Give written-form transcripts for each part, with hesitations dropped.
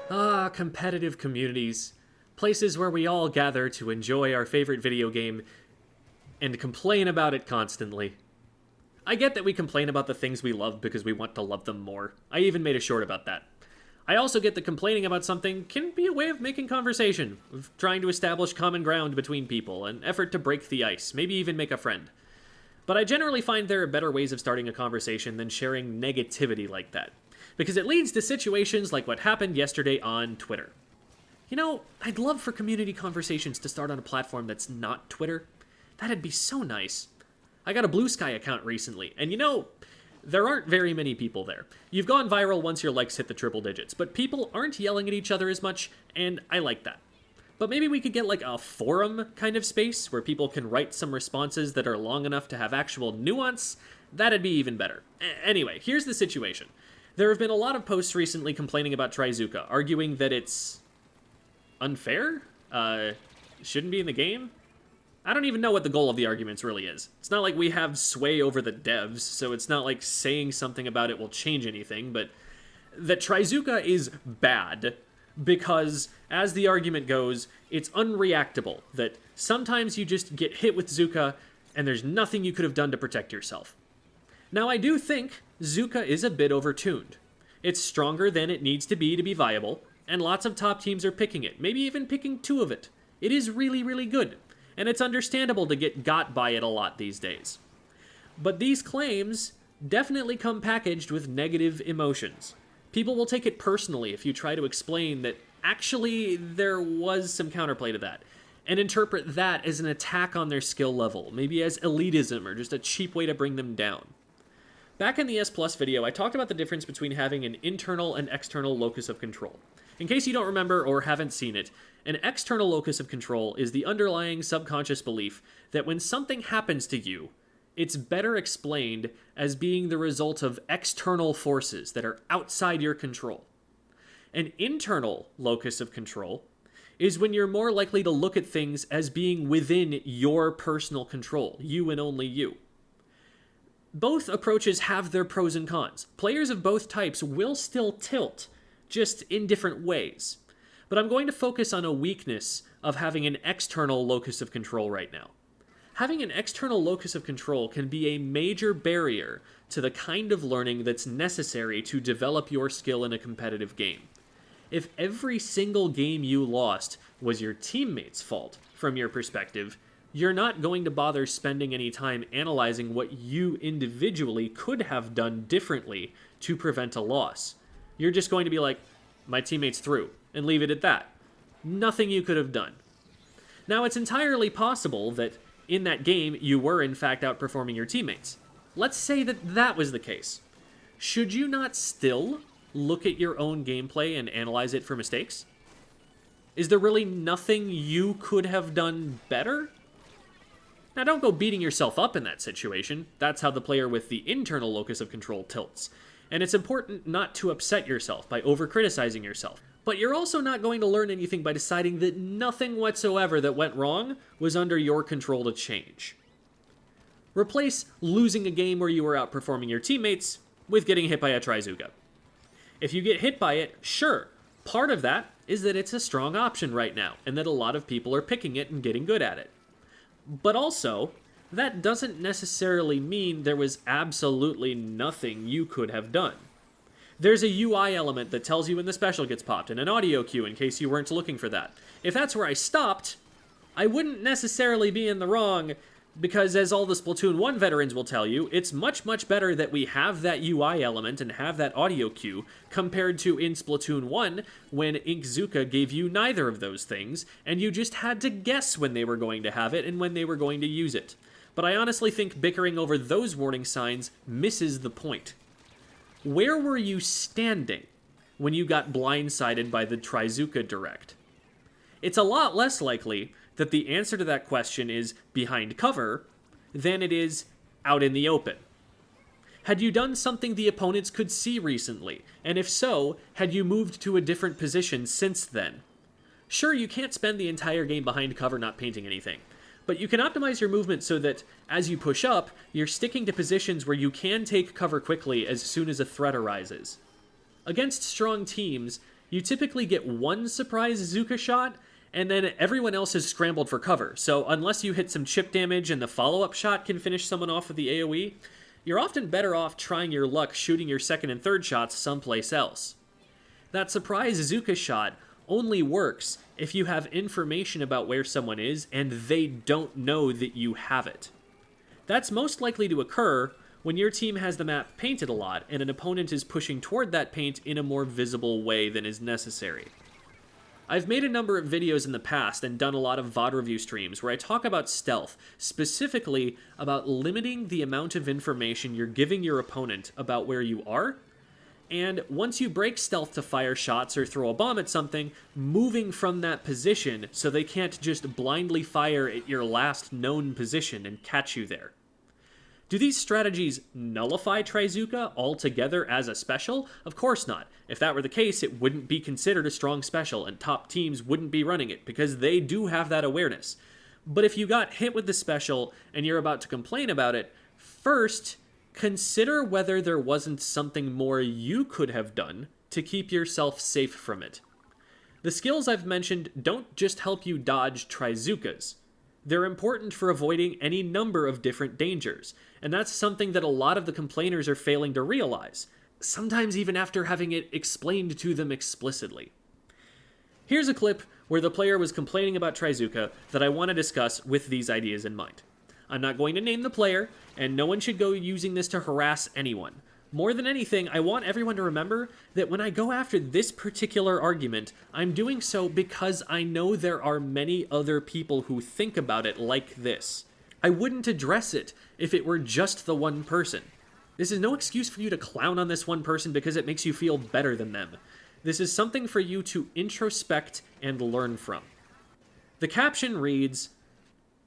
Ah, competitive communities. Places where we all gather to enjoy our favorite video game and complain about it constantly. I get that we complain about the things we love because we want to love them more. I even made a short about that. I also get that complaining about something can be a way of making conversation, of trying to establish common ground between people, an effort to break the ice, maybe even make a friend. But I generally find there are better ways of starting a conversation than sharing negativity like that, because it leads to situations like what happened yesterday on Twitter. You know, I'd love for community conversations to start on a platform that's not Twitter. That'd be so nice. I got a Blue Sky account recently, and you know, there aren't very many people there. You've gone viral once your likes hit the triple digits, but people aren't yelling at each other as much, and I like that. But maybe we could get like a forum kind of space where people can write some responses that are long enough to have actual nuance. That'd be even better. Anyway, here's the situation. There have been a lot of posts recently complaining about Trizooka, arguing that it's unfair? Shouldn't be in the game? I don't even know what the goal of the arguments really is. It's not like we have sway over the devs, so it's not like saying something about it will change anything, but that Trizooka is bad because, as the argument goes, it's unreactable, that sometimes you just get hit with Zuka and there's nothing you could have done to protect yourself. Now, I do think Zuka is a bit overtuned. It's stronger than it needs to be viable, and lots of top teams are picking it, maybe even picking two of it. It is really, really good, and it's understandable to get got by it a lot these days. But these claims definitely come packaged with negative emotions. People will take it personally if you try to explain that actually there was some counterplay to that, and interpret that as an attack on their skill level, maybe as elitism or just a cheap way to bring them down. Back in the S Plus video, I talked about the difference between having an internal and external locus of control. In case you don't remember or haven't seen it, an external locus of control is the underlying subconscious belief that when something happens to you, it's better explained as being the result of external forces that are outside your control. An internal locus of control is when you're more likely to look at things as being within your personal control, you and only you. Both approaches have their pros and cons. Players of both types will still tilt, just in different ways. But I'm going to focus on a weakness of having an external locus of control right now. Having an external locus of control can be a major barrier to the kind of learning that's necessary to develop your skill in a competitive game. If every single game you lost was your teammates' fault, from your perspective, you're not going to bother spending any time analyzing what you individually could have done differently to prevent a loss. You're just going to be like, my teammate's through, and leave it at that. Nothing you could have done. Now, it's entirely possible that in that game you were in fact outperforming your teammates. Let's say that that was the case. Should you not still look at your own gameplay and analyze it for mistakes? Is there really nothing you could have done better? Now, don't go beating yourself up in that situation. That's how the player with the internal locus of control tilts. And it's important not to upset yourself by over-criticizing yourself. But you're also not going to learn anything by deciding that nothing whatsoever that went wrong was under your control to change. Replace losing a game where you were outperforming your teammates with getting hit by a Trizooka. If you get hit by it, sure, part of that is that it's a strong option right now, and that a lot of people are picking it and getting good at it. But also, that doesn't necessarily mean there was absolutely nothing you could have done. There's a UI element that tells you when the special gets popped, and an audio cue in case you weren't looking for that. If that's where I stopped, I wouldn't necessarily be in the wrong, because as all the Splatoon 1 veterans will tell you, it's much, much better that we have that UI element and have that audio cue compared to in Splatoon 1 when Inkzuka gave you neither of those things, and you just had to guess when they were going to have it and when they were going to use it. But I honestly think bickering over those warning signs misses the point. Where were you standing when you got blindsided by the Trizooka Direct? It's a lot less likely that the answer to that question is behind cover than it is out in the open. Had you done something the opponents could see recently? And if so, had you moved to a different position since then? Sure, you can't spend the entire game behind cover not painting anything, But you can optimize your movement so that, as you push up, you're sticking to positions where you can take cover quickly as soon as a threat arises. Against strong teams, you typically get one surprise Trizooka shot, and then everyone else has scrambled for cover, so unless you hit some chip damage and the follow-up shot can finish someone off with the AoE, you're often better off trying your luck shooting your second and third shots someplace else. That surprise Trizooka shot only works if you have information about where someone is and they don't know that you have it. That's most likely to occur when your team has the map painted a lot and an opponent is pushing toward that paint in a more visible way than is necessary. I've made a number of videos in the past and done a lot of VOD review streams where I talk about stealth, specifically about limiting the amount of information you're giving your opponent about where you are, and once you break stealth to fire shots or throw a bomb at something, moving from that position so they can't just blindly fire at your last known position and catch you there. Do these strategies nullify Trizooka altogether as a special? Of course not. If that were the case, it wouldn't be considered a strong special, and top teams wouldn't be running it, because they do have that awareness. But if you got hit with the special, and you're about to complain about it, first, consider whether there wasn't something more you could have done to keep yourself safe from it. The skills I've mentioned don't just help you dodge Trizookas. They're important for avoiding any number of different dangers, and that's something that a lot of the complainers are failing to realize, sometimes even after having it explained to them explicitly. Here's a clip where the player was complaining about Trizooka that I want to discuss with these ideas in mind. I'm not going to name the player, and no one should go using this to harass anyone. More than anything, I want everyone to remember that when I go after this particular argument, I'm doing so because I know there are many other people who think about it like this. I wouldn't address it if it were just the one person. This is no excuse for you to clown on this one person because it makes you feel better than them. This is something for you to introspect and learn from. The caption reads,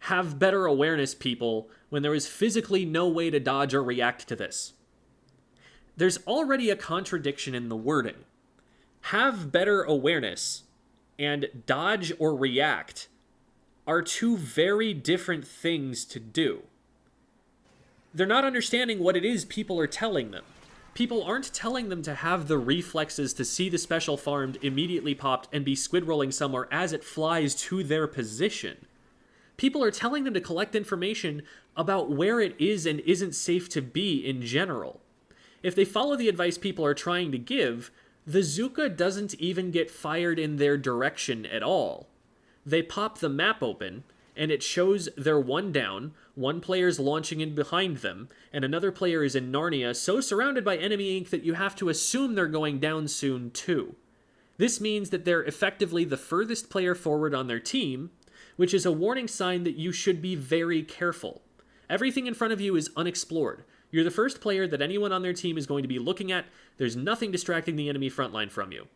"Have better awareness, people, when there is physically no way to dodge or react to this." There's already a contradiction in the wording. Have better awareness and dodge or react are two very different things to do. They're not understanding what it is people are telling them. People aren't telling them to have the reflexes to see the special farmed, immediately popped, and be squid rolling somewhere as it flies to their position. People are telling them to collect information about where it is and isn't safe to be in general. If they follow the advice people are trying to give, the Trizooka doesn't even get fired in their direction at all. They pop the map open, and it shows they're one down, one player's launching in behind them, and another player is in Narnia, so surrounded by enemy ink that you have to assume they're going down soon too. This means that they're effectively the furthest player forward on their team, which is a warning sign that you should be very careful. Everything in front of you is unexplored. You're the first player that anyone on their team is going to be looking at. There's nothing distracting the enemy frontline from you.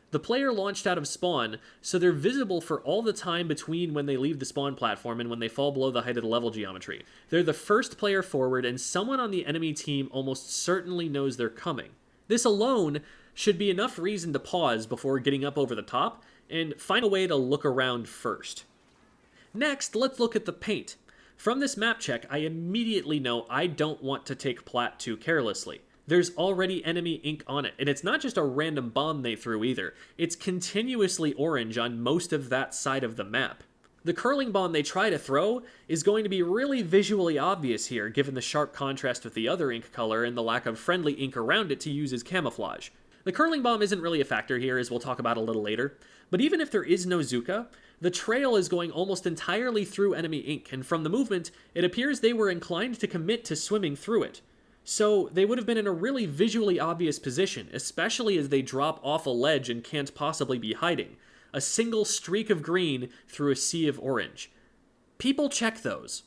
The player launched out of spawn, so they're visible for all the time between when they leave the spawn platform and when they fall below the height of the level geometry. They're the first player forward, and someone on the enemy team almost certainly knows they're coming. This alone should be enough reason to pause before getting up over the top and find a way to look around first. Next, let's look at the paint. From this map check, I immediately know I don't want to take plat too carelessly. There's already enemy ink on it, and it's not just a random bomb they threw either. It's continuously orange on most of that side of the map. The curling bomb they try to throw is going to be really visually obvious here, given the sharp contrast with the other ink color and the lack of friendly ink around it to use as camouflage. The curling bomb isn't really a factor here, as we'll talk about a little later, but even if there is no Trizooka, the trail is going almost entirely through enemy ink, and from the movement, it appears they were inclined to commit to swimming through it. So they would have been in a really visually obvious position, especially as they drop off a ledge and can't possibly be hiding. A single streak of green through a sea of orange. People check those.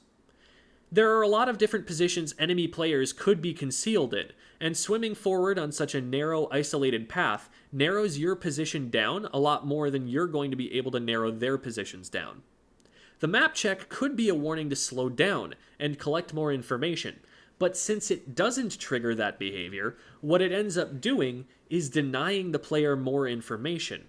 There are a lot of different positions enemy players could be concealed in, and swimming forward on such a narrow, isolated path narrows your position down a lot more than you're going to be able to narrow their positions down. The map check could be a warning to slow down and collect more information, but since it doesn't trigger that behavior, what it ends up doing is denying the player more information.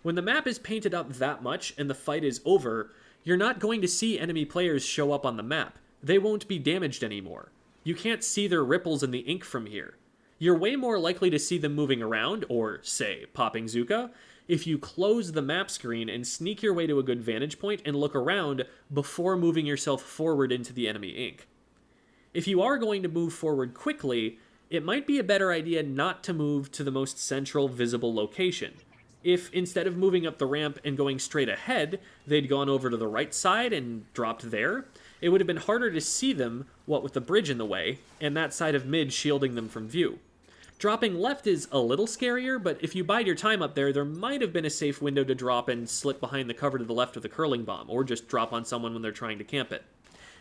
When the map is painted up that much and the fight is over, you're not going to see enemy players show up on the map. They won't be damaged anymore. You can't see their ripples in the ink from here. You're way more likely to see them moving around, or, say, popping Trizooka, if you close the map screen and sneak your way to a good vantage point and look around before moving yourself forward into the enemy ink. If you are going to move forward quickly, it might be a better idea not to move to the most central visible location. If instead of moving up the ramp and going straight ahead, they'd gone over to the right side and dropped there, it would have been harder to see them, what with the bridge in the way, and that side of mid shielding them from view. Dropping left is a little scarier, but if you bide your time up there might have been a safe window to drop and slip behind the cover to the left of the curling bomb, or just drop on someone when they're trying to camp it.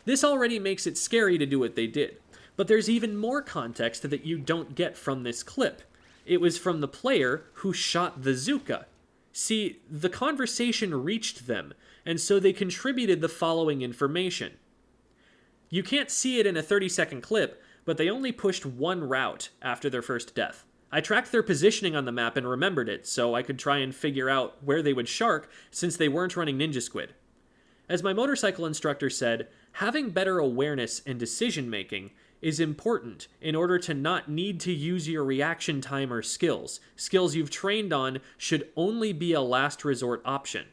This already makes it scary to do what they did, but there's even more context that you don't get from this clip. It was from the player who shot the Trizooka. See, the conversation reached them, and so they contributed the following information. You can't see it in a 30-second clip, but they only pushed one route after their first death. I tracked their positioning on the map and remembered it, so I could try and figure out where they would shark since they weren't running Ninja Squid. As my motorcycle instructor said, having better awareness and decision-making is important in order to not need to use your reaction time or skills. Skills you've trained on should only be a last resort option.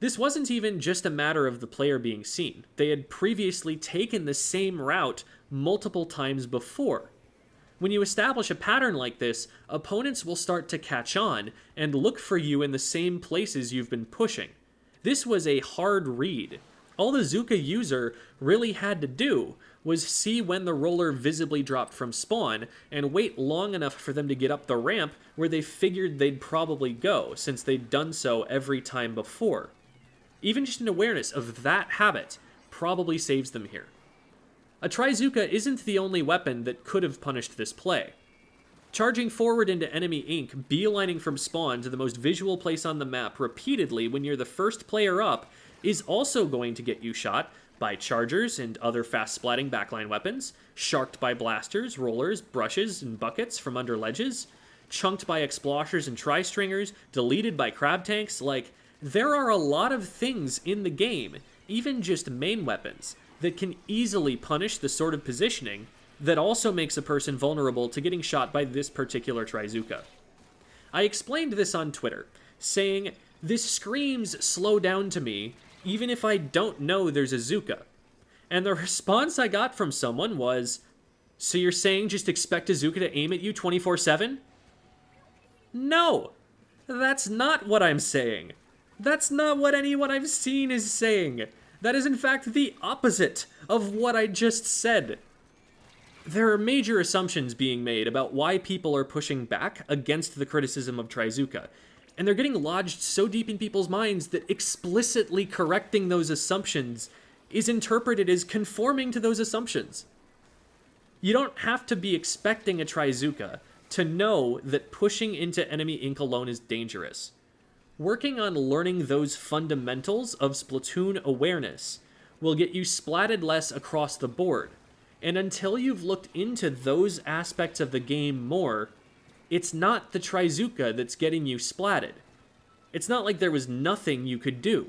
This wasn't even just a matter of the player being seen. They had previously taken the same route multiple times before. When you establish a pattern like this, opponents will start to catch on and look for you in the same places you've been pushing. This was a hard read. All the Trizooka user really had to do was see when the roller visibly dropped from spawn and wait long enough for them to get up the ramp where they figured they'd probably go, since they'd done so every time before. Even just an awareness of that habit probably saves them here. A Trizooka isn't the only weapon that could have punished this play. Charging forward into enemy ink, beelining from spawn to the most visual place on the map repeatedly when you're the first player up is also going to get you shot by chargers and other fast-splatting backline weapons, sharked by blasters, rollers, brushes, and buckets from under ledges, chunked by exploshers and tri-stringers, deleted by crab tanks. There are a lot of things in the game, even just main weapons, that can easily punish the sort of positioning that also makes a person vulnerable to getting shot by this particular Trizooka. I explained this on Twitter, saying, "This screams slow down to me, even if I don't know there's a Trizooka." And the response I got from someone was, "So you're saying just expect a Trizooka to aim at you 24/7? No, that's not what I'm saying. That's not what anyone I've seen is saying. That is in fact the opposite of what I just said. There are major assumptions being made about why people are pushing back against the criticism of Trizooka, and they're getting lodged so deep in people's minds that explicitly correcting those assumptions is interpreted as conforming to those assumptions. You don't have to be expecting a Trizooka to know that pushing into enemy ink alone is dangerous. Working on learning those fundamentals of Splatoon awareness will get you splatted less across the board, and until you've looked into those aspects of the game more, it's not the Trizooka that's getting you splatted. It's not like there was nothing you could do.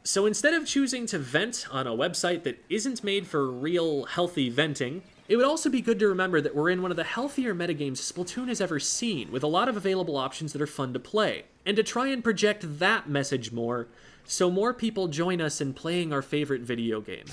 So instead of choosing to vent on a website that isn't made for real, healthy venting, it would also be good to remember that we're in one of the healthier metagames Splatoon has ever seen, with a lot of available options that are fun to play, and to try and project that message more, so more people join us in playing our favorite video game.